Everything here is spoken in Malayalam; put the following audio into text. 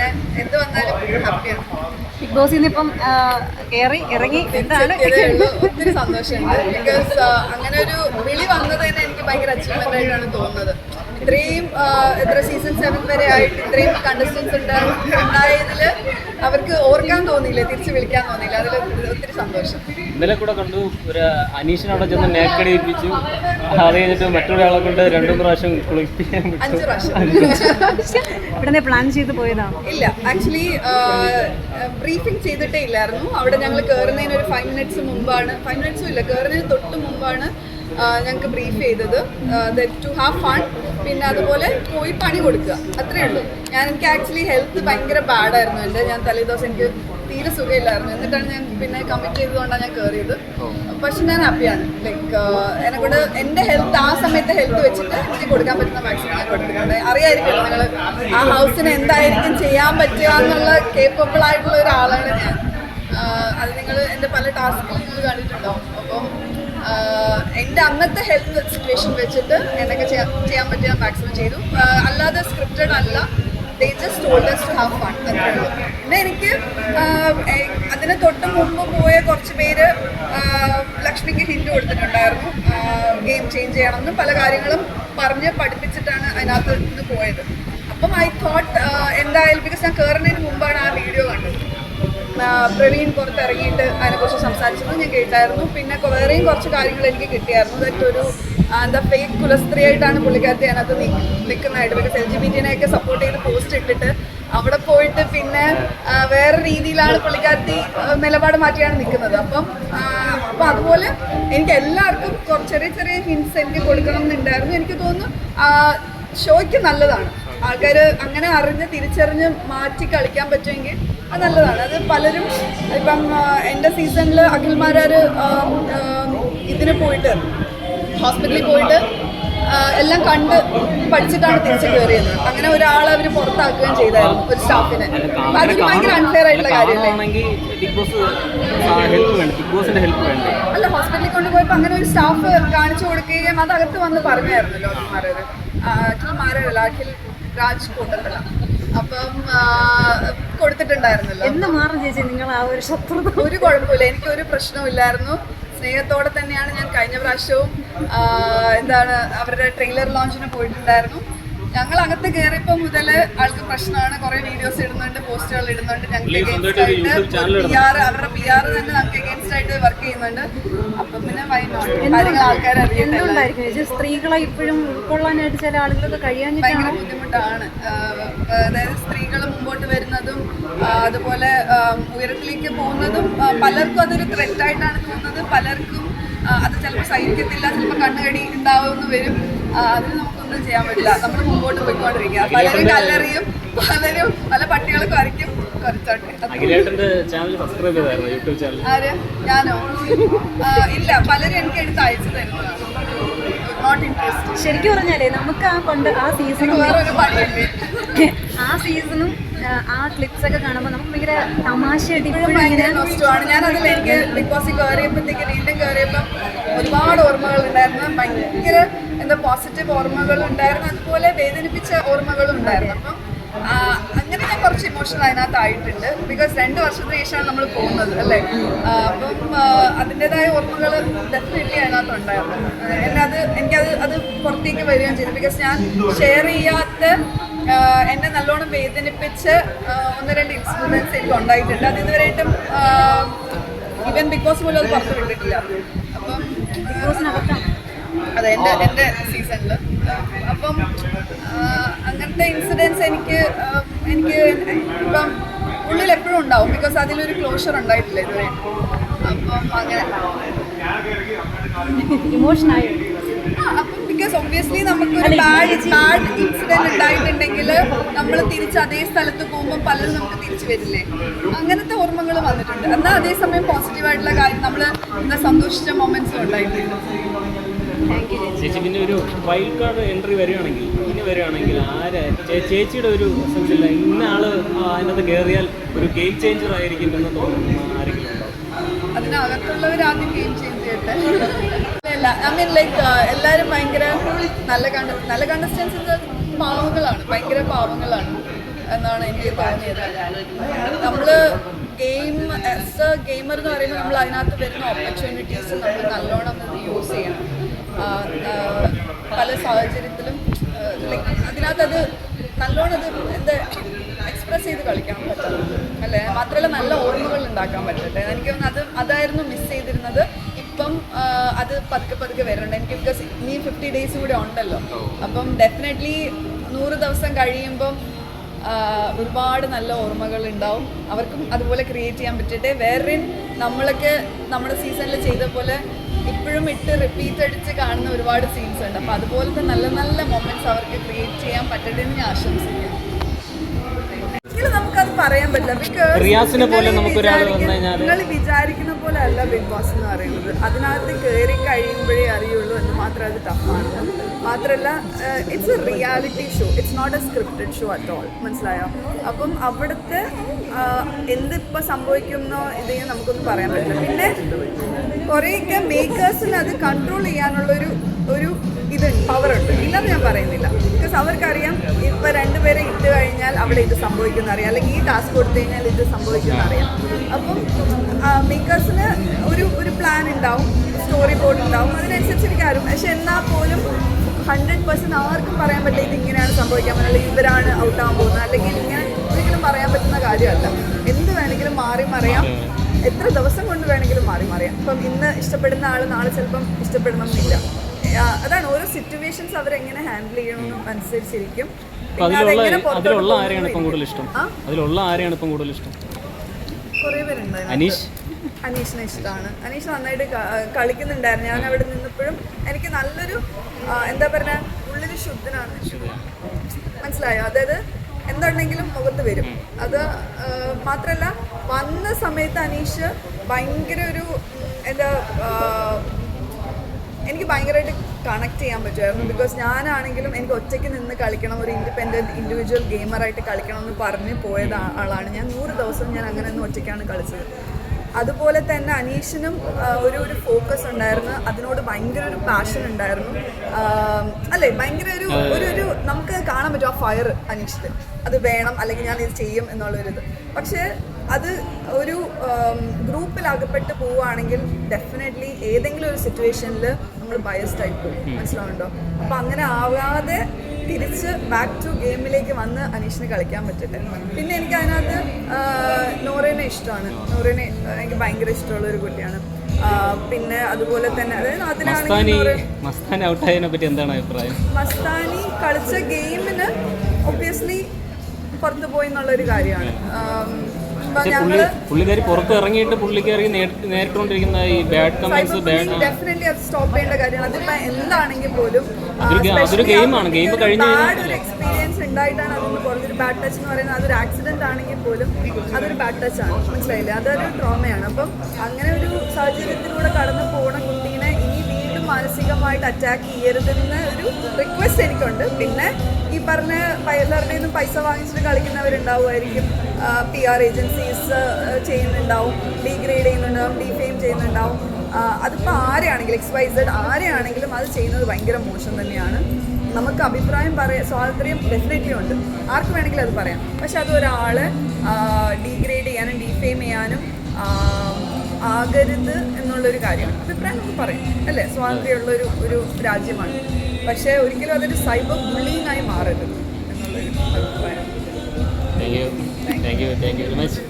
പിന്നെ എന്ത് വന്നാലും ഹാപ്പിയാണ്. ബിഗ് ബോസിൽ നിന്ന് ഇപ്പം ഇറങ്ങി എന്താണ് ഒത്തിരി സന്തോഷമുണ്ട്. ബിക്കോസ് അങ്ങനെ ഒരു വിളി വന്നത് തന്നെ എനിക്ക് ഭയങ്കര അച്ചീവ്മെന്റ് ആയിട്ടാണ് തോന്നുന്നത്. ഇത്രയും എത്ര സീസൺ 7 വരെ ആയിട്ട് ഇത്രയും കണ്ടസ്റ്റൻസ് ഉണ്ടായതിൽ അവർക്ക് ഓർക്കാൻ തോന്നിയില്ല, തിരിച്ച് വിളിക്കാൻ തോന്നിയില്ല. അതിൽ ഒത്തിരി സന്തോഷം. ഇന്നലെ കൂടെ കണ്ടു ഒരു അനീഷിനെ അവിടെ ചെന്ന് മേക്കടി ഏൽപ്പിച്ചു. അത് കഴിഞ്ഞിട്ട് മറ്റൊരാളെ കൊണ്ട് 2 പ്രാവശ്യം കുളിപ്പിക്കാൻ 5 പ്രാവശ്യം ഇവിടെ പ്ലാൻ ചെയ്ത് പോയതാണോ? ഇല്ല, ആക്ച്വലി ബ്രീഫിംഗ് ചെയ്തിട്ടേ ഇല്ലായിരുന്നു. അവിടെ ഞങ്ങൾ കയറുന്നതിന് ഒരു 5 മിനിറ്റ്സ് മുമ്പാണ്, 5 മിനിറ്റ്സും ഇല്ല, കയറുന്നതിന് തൊട്ട് മുമ്പാണ് ഞങ്ങൾക്ക് ബ്രീഫ് ചെയ്തത്. ടു ഹാവ് ഫൺ, പിന്നെ അതുപോലെ പോയി പണി കൊടുക്കുക, അത്രേ ഉള്ളൂ. എനിക്ക് ആക്ച്വലി ഹെൽത്ത് ഭയങ്കര ബാഡായിരുന്നു എൻ്റെ. ഞാൻ തലേദിവസം എനിക്ക് തീരെ സുഖമില്ലായിരുന്നു. എന്നിട്ടാണ് ഞാൻ പിന്നെ കമ്മിറ്റ് ചെയ്തുകൊണ്ടാണ് ഞാൻ കയറിയത്. പക്ഷെ ഞാൻ ഹാപ്പിയാണ്. ലൈക്ക് എന്നെക്കൊണ്ട് എൻ്റെ ഹെൽത്ത് ആ സമയത്തെ ഹെൽത്ത് വെച്ചിട്ട് എനിക്ക് കൊടുക്കാൻ പറ്റുന്ന മാക്സിമം ഞാൻ കൊടുത്തിട്ടുണ്ട്. അറിയായിരിക്കുമല്ലോ നിങ്ങൾ ആ ഹൗസിന് എന്തായിരിക്കും ചെയ്യാൻ പറ്റുക എന്നുള്ള കേപ്പബിൾ ആയിട്ടുള്ള ഒരാളാണ് ഞാൻ. അത് നിങ്ങൾ എൻ്റെ പല ടാസ്കുകളും നിങ്ങൾ കണ്ടിട്ടുണ്ടാവും. അപ്പം എൻ്റെ അന്നത്തെ ഹെൽത്ത് സിറ്റുവേഷൻ വെച്ചിട്ട് എന്നൊക്കെ ചെയ്യാൻ പറ്റിയ മാക്സിമം ചെയ്തു. അല്ലാതെ സ്ക്രിപ്റ്റഡ് അല്ല, they just told us to have fun. പിന്നെ എനിക്ക് അതിന് തൊട്ട് മുമ്പ് പോയ കുറച്ച് പേര് ലക്ഷ്മിക്ക് ഹിന്റ് കൊടുത്തിട്ടുണ്ടായിരുന്നു, ഗെയിം ചേഞ്ച് ചെയ്യണമെന്നും പല കാര്യങ്ങളും പറഞ്ഞ് പഠിപ്പിച്ചിട്ടാണ് അതിനകത്ത് നിന്ന് പോയത്. അപ്പം ഐ തോട്ട് എന്തായാലും, ബിക്കോസ് ഞാൻ കയറുന്നതിന് മുമ്പാണ് ആ വീഡിയോ കണ്ടത്. പ്രവീൺ പുറത്തിറങ്ങിയിട്ട് അതിനെക്കുറിച്ച് സംസാരിച്ചത് ഞാൻ കേട്ടായിരുന്നു. പിന്നെ വേറെയും കുറച്ച് കാര്യങ്ങൾ എനിക്ക് കിട്ടിയായിരുന്നു. അതൊരു എന്താ ഫേക്ക് കുലസ്ത്രീയായിട്ടാണ് പുള്ളിക്കാരത്തി അതിനകത്ത് നിൽക്കുന്നതായിട്ട്. ബിക്കോസ് LGBT-നെയൊക്കെ സപ്പോർട്ട് ചെയ്ത് പോസ്റ്റ് ഇട്ടിട്ട് അവിടെ പോയിട്ട് പിന്നെ വേറെ രീതിയിലാണ് പുള്ളിക്കാരത്തി നിലപാട് മാറ്റിയാണ് നിൽക്കുന്നത്. അപ്പം അതുപോലെ എനിക്ക് എല്ലാവർക്കും ചെറിയ ചെറിയ ഹിൻസ് എനിക്ക് കൊടുക്കണം എന്നുണ്ടായിരുന്നു. എനിക്ക് തോന്നുന്നു ഷോയ്ക്ക് നല്ലതാണ്. ആൾക്കാർ അങ്ങനെ അറിഞ്ഞ് തിരിച്ചറിഞ്ഞ് മാറ്റി കളിക്കാൻ പറ്റുമെങ്കിൽ അത് നല്ലതാണ്. അത് പലരും ഇപ്പം എൻ്റെ സീസണിൽ അഖിൽമാരാർ ഇതിന് പോയിട്ട് ഹോസ്പിറ്റലിൽ പോയിട്ട് എല്ലാം കണ്ട് പഠിച്ചിട്ടാണ് തിരിച്ച് കയറിയത്. അങ്ങനെ ഒരാളെ അവർ പുറത്താക്കുകയും ചെയ്തായിരുന്നു, ഒരു സ്റ്റാഫിനെ. അതൊക്കെ ഭയങ്കര അൺഫെയർ ആയിട്ടുള്ള കാര്യമല്ലേ? അല്ല, ഹോസ്പിറ്റലിൽ കൊണ്ടുപോയപ്പോൾ അങ്ങനെ ഒരു സ്റ്റാഫ് കാണിച്ചു കൊടുക്കുകയും അതകത്ത് വന്ന് പറഞ്ഞായിരുന്നല്ലോ അഖിൽമാരല്ല, അഖിൽ രാജ് കൂട്ടത്തില. അപ്പം കൊടുത്തിട്ടുണ്ടായിരുന്നല്ലോ. എന്ന് മാറും ചേച്ചി നിങ്ങൾ ആ ഒരു ശത്രുത? ഒരു കുഴപ്പമില്ല, എനിക്കൊരു പ്രശ്നവുമില്ലായിരുന്നു. സ്നേഹത്തോടെ തന്നെയാണ് ഞാൻ കഴിഞ്ഞ പ്രാവശ്യവും അവരുടെ ട്രെയിലർ ലോഞ്ചിന് പോയിട്ടുണ്ടായിരുന്നു. ഞങ്ങൾ അകത്ത് കയറിയപ്പോൾ മുതൽ ആൾക്ക് പ്രശ്നമാണ്. കുറേ വീഡിയോസ് ഇടുന്നുണ്ട്, പോസ്റ്റുകൾ ഇടുന്നുണ്ട്, ഞങ്ങൾക്ക് അഗേൻസ്റ്റ് ആയിട്ട് അവരുടെ PR തന്നെ ഞങ്ങൾക്ക് അഗേൻസ്റ്റ് ആയിട്ട് വർക്ക് ചെയ്യുന്നുണ്ട്. അപ്പം പിന്നെ കാര്യങ്ങൾ ആൾക്കാർ അറിയുന്നുണ്ടായിരിക്കും. സ്ത്രീകളെ ഇപ്പോഴും ഉൾക്കൊള്ളാനായിട്ട് ചില ആളുകളൊക്കെ കഴിയാൻ ഭയങ്കര ബുദ്ധിമുട്ടാണ്. അതായത് സ്ത്രീകൾ മുമ്പോട്ട് വരുന്നതും അതുപോലെ ഉയരത്തിലേക്ക് പോകുന്നതും പലർക്കും അതൊരു ത്രെറ്റായിട്ടാണ് തോന്നുന്നത്. പലർക്കും അത് ചിലപ്പോൾ സഹിക്കത്തില്ല, ചിലപ്പോൾ കണ്ണുകടി ഉണ്ടാവുമെന്ന് വരും. അതിന് നമുക്കൊന്നും ചെയ്യാൻ പറ്റില്ല. നമ്മൾ മുമ്പോട്ട് പോയിക്കൊണ്ടിരിക്കുക. പലരും കല്ലെറിയും, പലരും പല പട്ടികളൊക്കെ വരയ്ക്കും. ആര്? ഞാനോ? ഇല്ല, പലരും എനിക്ക് എടുത്ത് അയച്ചു തരുന്നതാണ്. Not interest. ശരിക്കും പറഞ്ഞാലേ നമുക്ക് ആ സീസണും വേറൊരു പണിയല്ലേ, ആ സീസണും ആ ക്ലിപ്സ് ഒക്കെ കാണുമ്പോൾ നമുക്ക് ഭയങ്കര തമാശയായിട്ട് ഇപ്പോഴും ഭയങ്കര നഷ്ടമാണ്. ഞാനതിൽ എനിക്ക് ബിഗ് ബോസിൽ കയറിയപ്പോഴത്തേക്ക് വീണ്ടും കയറിയപ്പം ഒരുപാട് ഓർമ്മകൾ ഉണ്ടായിരുന്നു. ഭയങ്കര പോസിറ്റീവ് ഓർമ്മകൾ ഉണ്ടായിരുന്നു, അതുപോലെ വേദനിപ്പിച്ച ഓർമ്മകളും ഉണ്ടായിരുന്നു. അപ്പം അങ്ങനെ ഞാൻ കുറച്ച് ഇമോഷണൽ അതിനകത്ത് ആയിട്ടുണ്ട്. ബിക്കോസ് 2 വർഷത്തിന് ശേഷമാണ് നമ്മൾ പോകുന്നത് അല്ലേ. അപ്പം അതിൻ്റെതായ ഓർമ്മകൾ ഡെഫിനറ്റ്ലി അതിനകത്ത് ഉണ്ടായിരുന്നു. എനിക്കത് പുറത്തേക്ക് വരികയും ചെയ്തു. ബിക്കോസ് ഞാൻ ഷെയർ ചെയ്യാത്ത എന്നെ നല്ലോണം വേദനിപ്പിച്ച് 1-2 ഇൻസിഡൻസ് എനിക്ക് ഉണ്ടായിട്ടുണ്ട്. അത് ഇതുവരെയായിട്ടും ഈവൻ ബിഗ് ബോസ് പോലും അത് പുറത്ത് വിട്ടിട്ടില്ല. അപ്പം ബിഗ് ബോസിനകത്താണ് അതെ എൻ്റെ സീസണിൽ. അപ്പം അങ്ങനത്തെ ഇൻസിഡൻസ് എനിക്ക് ഇപ്പം ഉള്ളിൽ എപ്പോഴും ഉണ്ടാവും. ബിക്കോസ് അതിലൊരു ക്ലോഷർ ഉണ്ടായിട്ടില്ല ഇതുവരെ. അപ്പം അങ്ങനെ ഇമോഷനായി. അപ്പം ബിക്കോസ് ഒബ്വിയസ്ലി നമുക്കൊരു ബാഡ് ഇൻസിഡൻറ്റ് ഉണ്ടായിട്ടുണ്ടെങ്കിൽ നമ്മൾ തിരിച്ച് അതേ സ്ഥലത്ത് പോകുമ്പോൾ പലരും നമുക്ക് തിരിച്ചു വരില്ലേ. അങ്ങനത്തെ ഓർമ്മകൾ വന്നിട്ടുണ്ട്. എന്നാൽ അതേസമയം പോസിറ്റീവായിട്ടുള്ള കാര്യം നമ്മൾ സന്തോഷിച്ച മൊമെന്റ്സും ഉണ്ടായിട്ടുണ്ട്. ചേച്ചി പിന്നെ ഒരു വൈൽഡ് കാർഡ് എൻട്രി വരികയാണെങ്കിൽ ചേച്ചിയുടെ ഒരു അസംഷനില്ല ഇന്ന ആള് അതിനകത്ത് കയറിയാൽ ഒരു ഗെയിം ചേഞ്ചർ ആയിരിക്കും എന്ന് തോന്നുന്നു ആരെങ്കിലും ഉണ്ടോ? അതിനകത്തുള്ളവരാദ്യം ഗെയിം ചേഞ്ച് ചെയ്യട്ടെ. അല്ല, ഐ മീൻ ലൈക്ക് എല്ലാവരും ഭയങ്കര നല്ല കണ്ടസ്റ്റൻസ് പാവങ്ങളാണ്, ഭയങ്കര പാവങ്ങളാണ്. എന്നാണ് എനിക്ക് തോന്നിയത്. നമ്മൾ ആസ് എ ഗെയിമർ എന്ന് പറയുമ്പോൾ നമ്മൾ അതിനകത്ത് വരുന്ന ഓപ്പർച്യൂണിറ്റീസ് നമ്മൾ നല്ലോണം യൂസ് ചെയ്യണം. പല സാഹചര്യത്തിലും അതിനകത്തത് നല്ലോണം എന്താ എക്സ്പ്രസ് ചെയ്ത് കളിക്കാൻ പറ്റണം അല്ലേ, മാത്രമല്ല നല്ല ഓർമ്മകൾ ഉണ്ടാക്കാൻ പറ്റട്ടെ. എനിക്ക് അതായിരുന്നു മിസ് ചെയ്തിരുന്നത്. ഇപ്പം അത് പതുക്കെ വരുന്നുണ്ട് എനിക്ക്. ബിക്കോസ് ഇനി 50 days കൂടെ ഉണ്ടല്ലോ. അപ്പം ഡെഫിനറ്റ്ലി 100 ദിവസം കഴിയുമ്പം ഒരുപാട് നല്ല ഓർമ്മകൾ ഉണ്ടാവും. അവർക്കും അതുപോലെ ക്രിയേറ്റ് ചെയ്യാൻ പറ്റട്ടെ. വേറെ നമ്മളൊക്കെ നമ്മുടെ സീസണിൽ ചെയ്ത പോലെ ഇപ്പോഴും റിപ്പീറ്റ് അടിച്ച് കാണുന്ന ഒരുപാട് സീൻസ് ഉണ്ട്. അപ്പോൾ അതുപോലത്തെ നല്ല നല്ല മൊമെന്റ്സ് അവർക്ക് ക്രിയേറ്റ് ചെയ്യാൻ പറ്റട്ടെ എന്ന് ഞാൻ ആശംസിക്കുന്നു. നമുക്കത് പറയാൻ പറ്റില്ല. ബിക്കോസ് നിങ്ങൾ വിചാരിക്കുന്ന പോലെ അല്ല ബിഗ് ബോസ് എന്ന് പറയുന്നത്. അതിനകത്ത് കയറി കഴിയുമ്പോഴേ അറിയുള്ളൂ എന്ന് മാത്രം അത് ടഫാണ്. മാത്രമല്ല it's a reality show, it's not a scripted show at all. മനസ്സിലായോ? അപ്പം അവിടുത്തെ എന്തിപ്പോൾ സംഭവിക്കുന്നോ ഇതെങ്കിലും നമുക്കൊന്നും പറയാൻ പറ്റില്ല. പിന്നെ കുറേയൊക്കെ മേക്കേഴ്സിന് അത് കൺട്രോൾ ചെയ്യാനുള്ളൊരു പവറുണ്ട്, ഇല്ലെന്ന് ഞാൻ പറയുന്നില്ല. ബിക്കോസ് അവർക്കറിയാം ഇപ്പോൾ 2 പേരെ ഇട്ട് കഴിഞ്ഞാൽ അവിടെ ഇത് സംഭവിക്കുന്ന അറിയാം, അല്ലെങ്കിൽ ഈ ടാസ്ക് കൊടുത്തു കഴിഞ്ഞാൽ ഇത് സംഭവിക്കുന്ന അറിയാം. അപ്പം മേക്കേഴ്സിന് ഒരു പ്ലാൻ ഉണ്ടാവും, സ്റ്റോറി ബോർഡ് ഉണ്ടാവും, അതിനനുസരിച്ചിരിക്കാരും. പക്ഷെ എന്നാൽ പോലും 100% ആർക്കും പറയാൻ പറ്റില്ല ഇതിങ്ങനെയാണ് സംഭവിക്കാൻ പറ്റുന്നത്, അല്ലെങ്കിൽ ഇവരാണ് ഔട്ടാകാൻ പോകുന്നത്, അല്ലെങ്കിൽ ഇങ്ങനെ ഒരിക്കലും പറയാൻ പറ്റുന്ന കാര്യമല്ല. എന്ത് വേണമെങ്കിലും മാറി മറിയാം, എത്ര ദിവസം കൊണ്ട് വേണമെങ്കിലും മാറി മറിയാം. ഇപ്പം ഇന്ന് ഇഷ്ടപ്പെടുന്ന ആൾ നാളെ ചിലപ്പം ഇഷ്ടപ്പെടണമെന്നില്ല. അതാണ് ഓരോ സിറ്റുവേഷൻസ് അവരെങ്ങനെ ഹാൻഡിൽ ചെയ്യണമെന്നും അനുസരിച്ചിരിക്കും. അതിലുള്ള ആരെയാണ് ഇപ്പം കൂടുതൽ ഇഷ്ടം? കുറേ പേരുണ്ട്. അനീഷിനെ ഇഷ്ടമാണ്. അനീഷ് നന്നായിട്ട് കളിക്കുന്നുണ്ടായിരുന്നു. ഞാൻ അവിടെ നിന്നപ്പോഴും എനിക്ക് നല്ലൊരു എന്താ പറയുക, ഉള്ളൊരു ശുദ്ധനാണ്. മനസ്സിലായോ? അതായത് എന്തുണ്ടെങ്കിലും മുഖത്ത് വരും. അത് മാത്രമല്ല വന്ന സമയത്ത് അനീഷ് ഭയങ്കര എന്താ എനിക്ക് ഭയങ്കരമായിട്ട് കണക്ട് ചെയ്യാൻ പറ്റുമായിരുന്നു. ബിക്കോസ് ഞാനാണെങ്കിലും എനിക്ക് ഒറ്റയ്ക്ക് നിന്ന് കളിക്കണം, ഒരു ഇൻഡിവിജ്വൽ ഗെയിമറായിട്ട് കളിക്കണം എന്ന് പറഞ്ഞ് പോയത് ആളാണ് ഞാൻ. 100 ദിവസം ഞാൻ അങ്ങനെ ഒന്നും ഒറ്റയ്ക്കാണ് കളിച്ചത്. അതുപോലെ തന്നെ അനീഷിനും ഒരു ഫോക്കസ് ഉണ്ടായിരുന്നു, അതിനോട് ഭയങ്കര ഒരു പാഷൻ ഉണ്ടായിരുന്നു. അല്ലേ, ഭയങ്കര ഒരു നമുക്ക് കാണാൻ പറ്റും ആ ഫയർ അനീഷിൽ. അത് വേണം, അല്ലെങ്കിൽ ഞാൻ ഇത് ചെയ്യും എന്നുള്ളൊരിത്. പക്ഷേ അത് ഒരു ഗ്രൂപ്പിലകപ്പെട്ട് പോവുകയാണെങ്കിൽ ഡെഫിനറ്റ്ലി ഏതെങ്കിലും ഒരു സിറ്റുവേഷനിൽ നമ്മൾ ബയസ്ഡ് ആയി പോകും. മനസ്സിലാവുന്നുണ്ടോ? അപ്പോൾ അങ്ങനെ ആവാതെ തിരിച്ച് ബാക്ക് ടു ഗെയിമിലേക്ക് വന്ന് അനീഷിന് കളിക്കാൻ പറ്റട്ടെ. പിന്നെ എനിക്ക് അതിനകത്ത് നോറേനെ ഇഷ്ടമാണ്. നോറേനെ എനിക്ക് ഭയങ്കര ഇഷ്ടമുള്ള ഒരു കുട്ടിയാണ്. പിന്നെ അതുപോലെ തന്നെ അതായത് മസ്താനി കളിച്ച ഗെയിമിന് ഒബ്വിയസ്ലി പുറത്തു പോയി എന്നുള്ളൊരു കാര്യമാണ്. പുള്ളിക്കാരി പുറത്ത് ഇറങ്ങിയിട്ട് പുള്ളിക്കാരി നേരിട്ടുകൊണ്ടിരിക്കുന്ന ഈ ബാഡ് കമന്റ്സ് ഡെഫിനറ്റ്ലി അത് സ്റ്റോപ്പ് ചെയ്യേണ്ട കാര്യമാണ്. അതിപ്പോൾ എന്താണെങ്കിൽ പോലും അതൊരു ഗെയിമാണ്. ഗെയിം കഴിഞ്ഞ് ഒരു എക്സ്പീരിയൻസ് ഉണ്ടായിട്ടാണ് അതിന് പുറത്തൊരു ബാഡ് ടച്ച് എന്ന് പറയുന്നത്. അതൊരു ആക്സിഡന്റ് ആണെങ്കിൽ പോലും അതൊരു ബാഡ് ടച്ച് ആണ്. മനസ്സിലായില്ലേ? അതൊരു ട്രോമയാണ്. അപ്പം അങ്ങനെ ഒരു സാഹചര്യത്തിലൂടെ കടന്നു പോകുന്ന കുട്ടീനെ ഇനി വീണ്ടും മാനസികമായിട്ട് അറ്റാക്ക് ചെയ്യരുതെന്ന് ഒരു റിക്വസ്റ്റ് എനിക്കുണ്ട്. പിന്നെ ഈ പറഞ്ഞ എല്ലാവരുടെയും നിന്നും പൈസ വാങ്ങിച്ചിട്ട് കളിക്കുന്നവരുണ്ടാവുമായിരിക്കും. PR ഏജൻസീസ് ചെയ്യുന്നുണ്ടാവും, ഡീഗ്രേഡ് ചെയ്യുന്നുണ്ടാവും, ഡീഫെയിം ചെയ്യുന്നുണ്ടാവും. അതിപ്പോൾ ആരെയാണെങ്കിലും XYZ ആരെയാണെങ്കിലും അത് ചെയ്യുന്നത് ഭയങ്കര മോശം തന്നെയാണ്. നമുക്ക് അഭിപ്രായം സ്വാതന്ത്ര്യം ഡെഫിനറ്റ്ലി ഉണ്ട്, ആർക്ക് വേണമെങ്കിലും അത് പറയാം. പക്ഷെ അത് ഒരാളെ ഡീഗ്രേഡ് ചെയ്യാനും ഡീഫെയിം ചെയ്യാനും ആകരുത് എന്നുള്ളൊരു കാര്യമാണ്. അഭിപ്രായം നമുക്ക് പറയാം അല്ലേ, സ്വാതന്ത്ര്യമുള്ളൊരു രാജ്യമാണ്. പക്ഷേ ഒരിക്കലും അതൊരു സൈബർ ബുള്ളിങ് ആയി മാറരുത് എന്നുള്ളൊരു അഭിപ്രായം. Thank you very much.